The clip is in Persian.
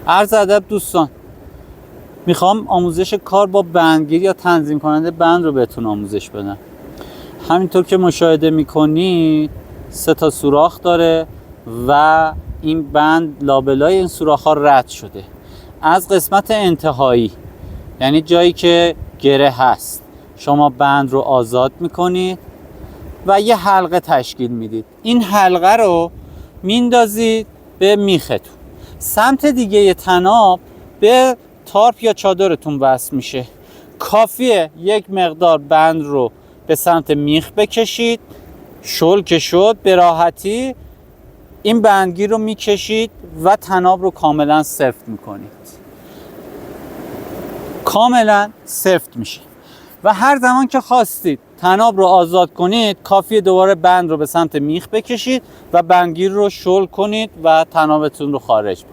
عرض ادب دوستان، میخوام آموزش کار با بندگیر یا تنظیم کننده بند رو بهتون آموزش بدم. همینطور که مشاهده میکنید 3 سوراخ داره و این بند لابلای این سوراخ ها رد شده. از قسمت انتهایی، یعنی جایی که گره هست، شما بند رو آزاد میکنید و یه حلقه تشکیل میدید. این حلقه رو میندازید به میختون. سمت دیگه طناب به تارپ یا چادرتون وصل میشه. کافیه یک مقدار بند رو به سمت میخ بکشید، شل که شد به راحتی این بندگیر رو میکشید و طناب رو کاملا سفت میکنید. کاملا سفت میشه و هر زمان که خواستید طناب رو آزاد کنید، کافیه دوباره بند رو به سمت میخ بکشید و بندگیر رو شل کنید و طنابتون رو خارج کنید.